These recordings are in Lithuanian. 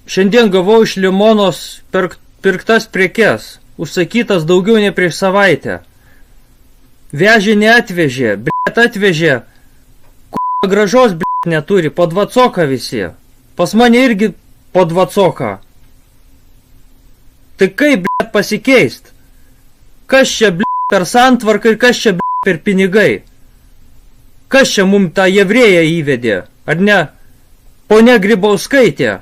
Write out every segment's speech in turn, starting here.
Šiandien gavau iš Limonos pirktas prekes, užsakytas daugiau nei prieš savaitę. Vežė neatvežė, atvežė, gražos neturi, po 20 visi. Pas mane irgi po 20. Tai kaip pasikeist? Kas čia per santvarką ir kas čia per pinigai? Kas čia mum tą jevrėją įvedė? Ar ne? Ponia Grybauskaitė,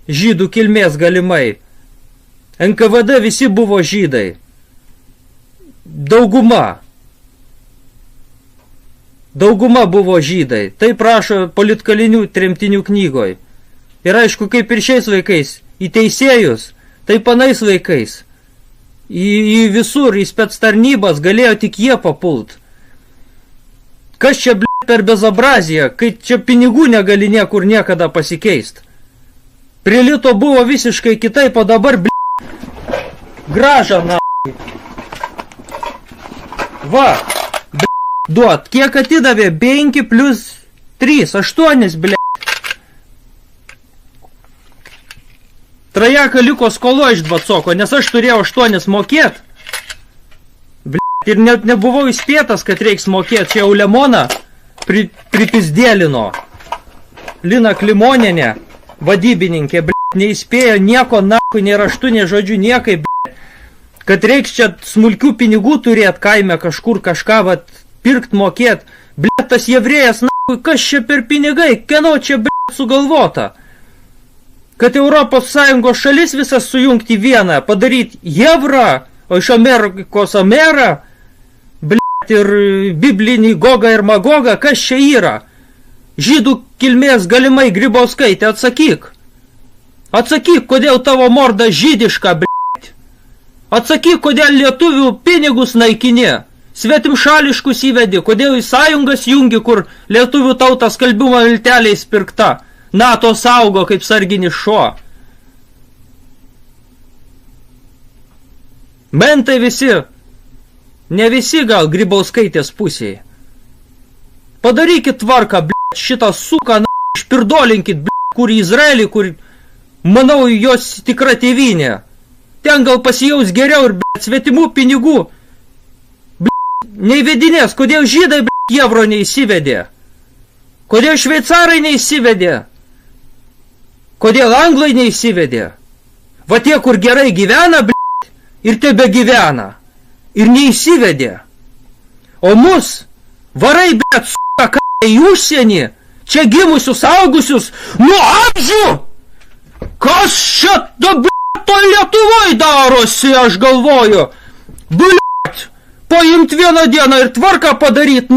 žydų kilmės galimai. NKVD visi buvo žydai. Dauguma buvo žydai. Tai prašo politkalinių tremtinių knygoj. Ir aišku, kaip ir šiais laikais, į teisėjus, tai panais laikais. Į visur, į spec tarnybas galėjo tik jie papult. Kas čia per bezabraziją, kai čia pinigų negali niekur niekada pasikeist. Prie lito buvo visiškai kitaip, o dabar graža Va, duot, kiek atidavė? 5 plus 3, 8, Trajaka liko skolo iš 20, nes aš turėjau 8 mokėt. Ir net nebuvau įspėtas, kad reiks mokėt. Čia jau Lemoną pripizdėlino. Lina Klimonienė, vadybininkė, neįspėjo nieko, nei raštu, nei žodžiu, niekai, kad reiks čia smulkių pinigų turėt kaime kažkur kažką, pirkt mokėt. Tas jevrėjas, kas čia per pinigai, kieno čia, sugalvota. Kad Europos Sąjungos šalis visas sujungti vieną, padaryti Jevrą, o iš Amerikos Amerą, ir biblinį Gogą ir Magogą, kas čia yra? Žydų kilmės galimai Grybauskaitė, atsakyk. Atsakyk, kodėl tavo morda žydiška, Atsakyk, kodėl lietuvių pinigus naikinė, svetimšališkus įvedi, kodėl į sąjungas jungi, kur lietuvių tautas skalbimo vilteliais pirkta. NATO saugo kaip sarginis šuo. Mentai visi, ne visi gal Grybauskaitės pusėje. Padarykit tvarką, šitą suką, išpirdolinkit, kur į Izraelį, kur, manau, jos tikra tėvynė. Ten gal pasijaus geriau ir, svetimų pinigų, neįvedinės, kodėl žydai, Evro neįsivedė. Kodėl šveicarai neįsivedė. Kodėl anglai neįsivedė? Va tie, kur gerai gyvena, ir tebe gyvena. Ir neįsivedė. O mus varai, suka, į užsienį, čia gimusius, augusius, nuo amžių. Kas čia to Lietuvoj darosi, aš galvoju. Paimt vieną dieną ir tvarką padaryt,